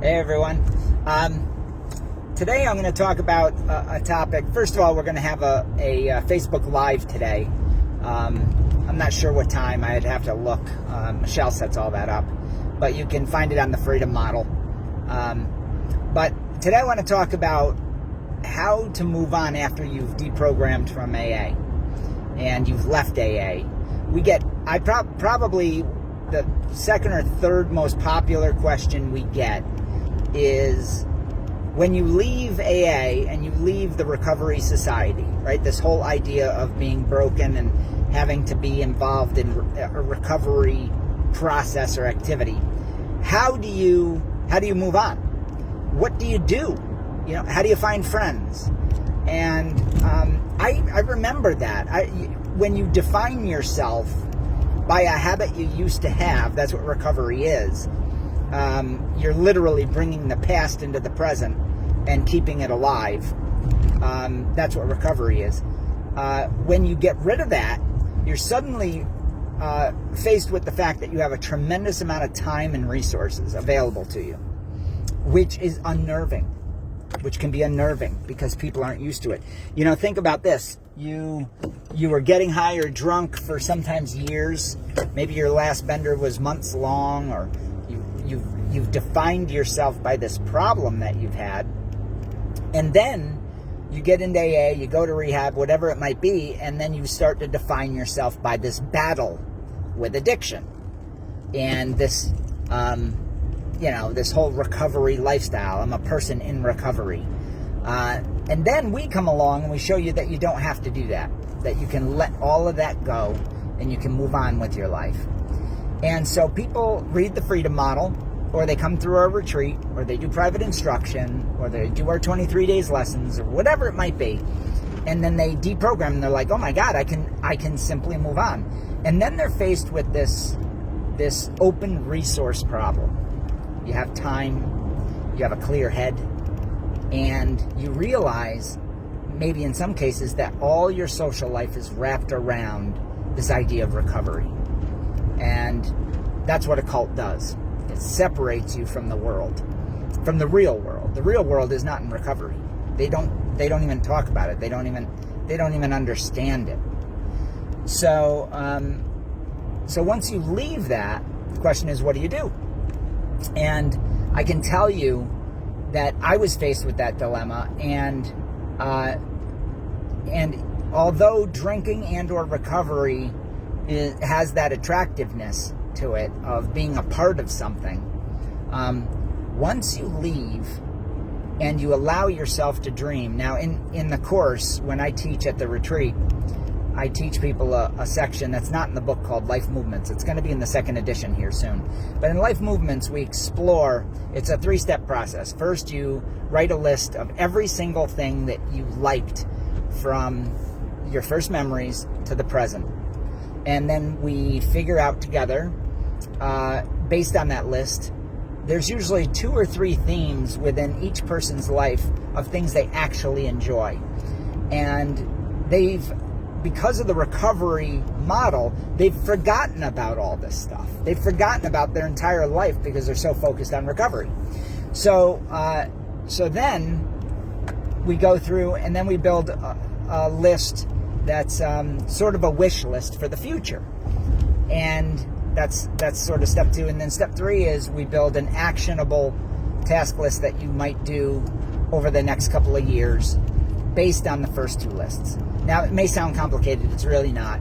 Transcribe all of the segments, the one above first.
Hey everyone. Today I'm going to talk about a topic. First of all, we're going to have a Facebook Live today. I'm not sure what time. I'd have to look. Michelle sets all that up. But you can find it on the Freedom Model. But today I want to talk about how to move on after you've deprogrammed from AA and you've left AA. Probably the second or third most popular question we get is when you leave AA and you leave the recovery society, right? This whole idea of being broken and having to be involved in a recovery process or activity. How do you move on? What do you do? How do you find friends? And I remember that. When you define yourself by a habit you used to have, that's what recovery is. You're literally bringing the past into the present and keeping it alive. That's what recovery is. When you get rid of that, you're suddenly faced with the fact that you have a tremendous amount of time and resources available to you, which is unnerving, which can be unnerving because people aren't used to it. Think about this. You were getting high or drunk for sometimes years. Maybe your last bender was months long, or you've defined yourself by this problem that you've had. And then you get into AA, you go to rehab, whatever it might be, and then you start to define yourself by this battle with addiction. And this, this whole recovery lifestyle. I'm a person in recovery. And then we come along and we show you that you don't have to do that you can let all of that go and you can move on with your life. And so people read the Freedom Model, or they come through our retreat, or they do private instruction, or they do our 23 days lessons, or whatever it might be. And then they deprogram and they're like, oh my God, I can simply move on. And then they're faced with this open resource problem. You have time, you have a clear head, and you realize, maybe in some cases, that all your social life is wrapped around this idea of recovery. And that's what a cult does. It separates you from the world, from the real world. The real world is not in recovery. They don't even talk about it. They don't even understand it. So once you leave that, the question is, what do you do? And I can tell you that I was faced with that dilemma, and although drinking and or recovery has that attractiveness to it of being a part of something, once you leave and you allow yourself to dream. Now, in the course, when I teach at the retreat, I teach people a section that's not in the book called Life Movements. It's going to be in the second edition here soon. But in Life Movements, we explore, it's a 3-step process. First, you write a list of every single thing that you liked from your first memories to the present. And then we figure out together, based on that list, there's usually 2 or 3 themes within each person's life of things they actually enjoy. And because of the recovery model, they've forgotten about all this stuff. They've forgotten about their entire life because they're so focused on recovery. So then we go through and then we build a list that's sort of a wish list for the future. And that's sort of step 2. And then step 3 is we build an actionable task list that you might do over the next couple of years based on the first 2 lists. Now, it may sound complicated, it's really not,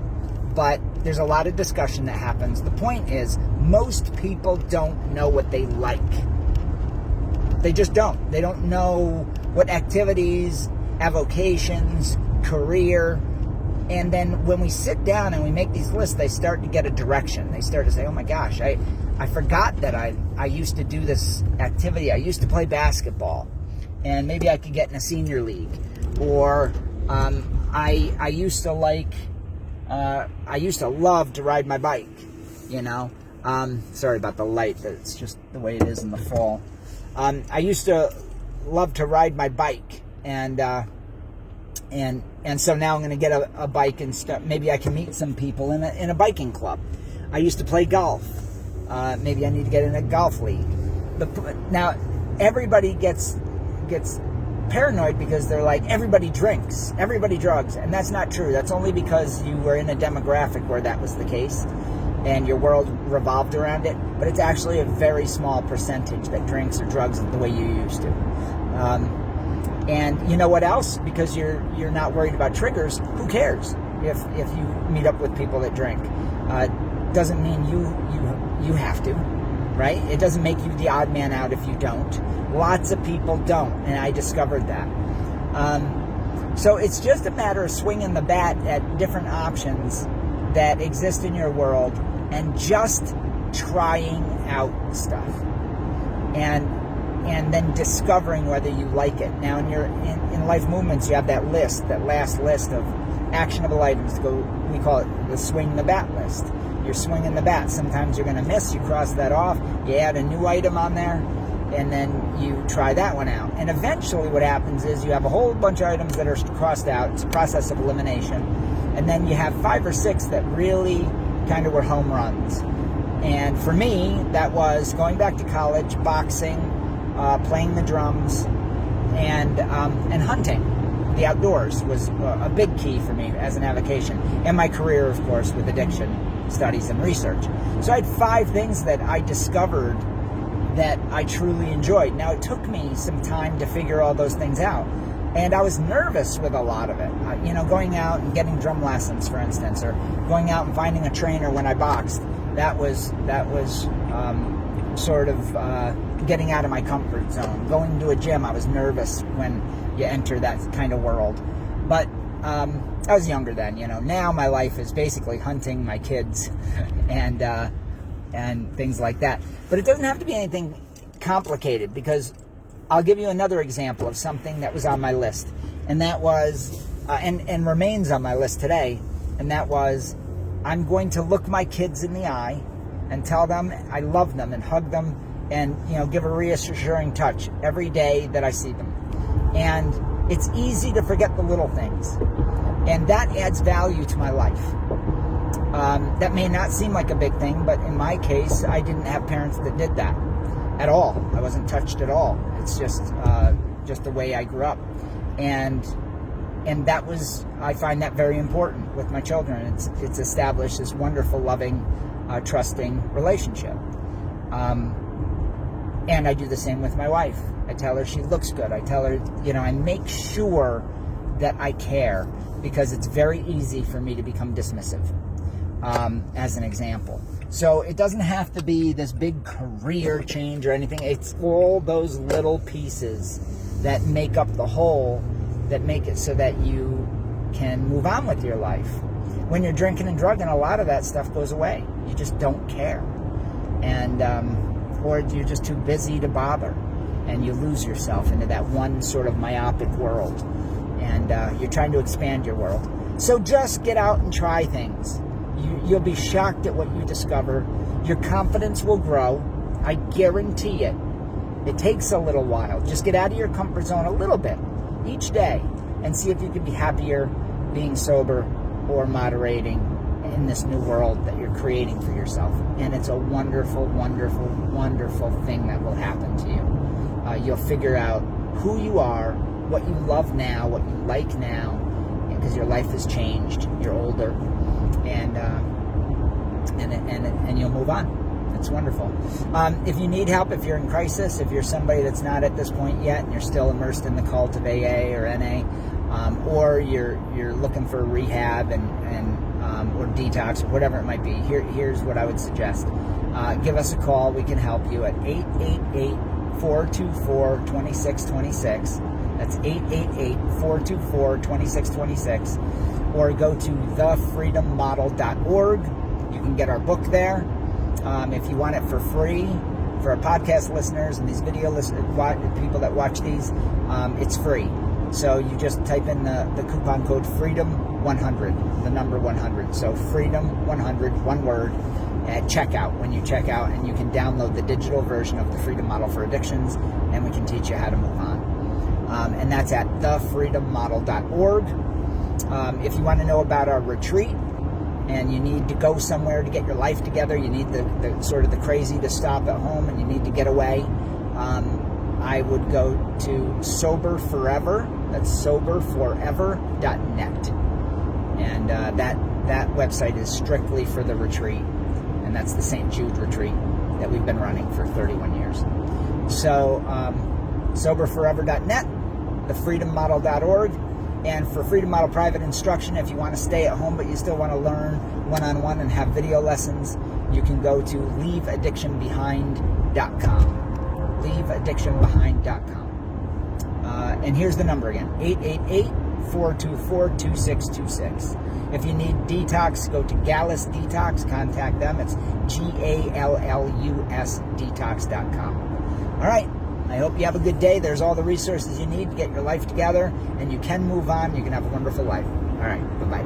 but there's a lot of discussion that happens. The point is, most people don't know what they like. They just don't. They don't know what activities, avocations, career, and then when we sit down and we make these lists, they start to get a direction. They start to say, oh my gosh, I forgot that I used to do this activity. I used to play basketball, and maybe I could get in a senior league. Or I used to love to ride my bike, sorry about the light, that's just the way it is in the fall. I used to love to ride my bike, and so now I'm going to get a bike and maybe I can meet some people in a biking club. I used to play golf. Maybe I need to get in a golf league. Now, everybody gets paranoid because they're like, everybody drinks, everybody drugs, and that's not true. That's only because you were in a demographic where that was the case and your world revolved around it, but it's actually a very small percentage that drinks or drugs the way you used to. And you know what else? Because you're not worried about triggers, who cares if you meet up with people that drink? Doesn't mean you have to, right? It doesn't make you the odd man out if you don't. Lots of people don't, and I discovered that. So it's just a matter of swinging the bat at different options that exist in your world and just trying out stuff. And then discovering whether you like it. Now, in Life Movements, you have that last list of actionable items. We call it the swing the bat list. You're swinging the bat. Sometimes you're going to miss. You cross that off. You add a new item on there, and then you try that one out. And eventually what happens is you have a whole bunch of items that are crossed out. It's a process of elimination. And then you have 5 or 6 that really kind of were home runs. And for me, that was going back to college, boxing, playing the drums, and hunting. The outdoors was a big key for me as an avocation, and my career, of course, with addiction studies and research. So I had 5 things that I discovered that I truly enjoyed. Now, it took me some time to figure all those things out, and I was nervous with a lot of it. Going out and getting drum lessons, for instance, or going out and finding a trainer when I boxed. That was sort of getting out of my comfort zone. Going to a gym, I was nervous when you enter that kind of world. But I was younger then, Now my life is basically hunting my kids and things like that. But it doesn't have to be anything complicated, because I'll give you another example of something that was on my list. And that was, and remains on my list today, and that was, I'm going to look my kids in the eye and tell them I love them and hug them and, give a reassuring touch every day that I see them. And it's easy to forget the little things. And that adds value to my life. That may not seem like a big thing, but in my case, I didn't have parents that did that at all. I wasn't touched at all. It's just the way I grew up. And that was, I find that very important with my children. It's established this wonderful, loving, trusting relationship. And I do the same with my wife. I tell her she looks good. I tell her, I make sure that I care, because it's very easy for me to become dismissive, as an example. So it doesn't have to be this big career change or anything. It's all those little pieces that make up the whole, that make it so that you can move on with your life. When you're drinking and drugging, a lot of that stuff goes away. You just don't care. And or you're just too busy to bother, and you lose yourself into that one sort of myopic world, and you're trying to expand your world. So just get out and try things. You'll be shocked at what you discover. Your confidence will grow. I guarantee it. It takes a little while. Just get out of your comfort zone a little bit each day and see if you can be happier being sober or moderating in this new world that you're creating for yourself. And it's a wonderful, wonderful, wonderful thing that will happen to you. You'll figure out who you are, what you love now, what you like now, because your life has changed. You're older, and you'll move on. It's wonderful. If you need help, if you're in crisis, if you're somebody that's not at this point yet and you're still immersed in the cult of AA or NA, or you're looking for rehab or detox or whatever it might be, here's what I would suggest. Give us a call. We can help you at 888-424-2626. That's 888-424-2626. Or go to thefreedommodel.org. You can get our book there. If you want it for free, for our podcast listeners and these video people that watch these, it's free. So you just type in the coupon code FREEDOM100, the number 100. So FREEDOM100, one word, at checkout, when you check out, and you can download the digital version of the Freedom Model for Addictions, and we can teach you how to move on. And that's at thefreedommodel.org. If you want to know about our retreat, and you need to go somewhere to get your life together, you need the sort of the crazy to stop at home, and you need to get away, I would go to Sober Forever. That's soberforever.net. And that website is strictly for the retreat. And that's the St. Jude retreat that we've been running for 31 years. So soberforever.net, thefreedommodel.org. And for Freedom Model Private Instruction, if you want to stay at home but you still want to learn one-on-one and have video lessons, you can go to leaveaddictionbehind.com. leaveaddictionbehind.com. And here's the number again, 888-424-2626. If you need detox, go to Gallus Detox, contact them. It's GALLUS detox.com. All right, I hope you have a good day. There's all the resources you need to get your life together, and you can move on. You can have a wonderful life. All right, bye-bye.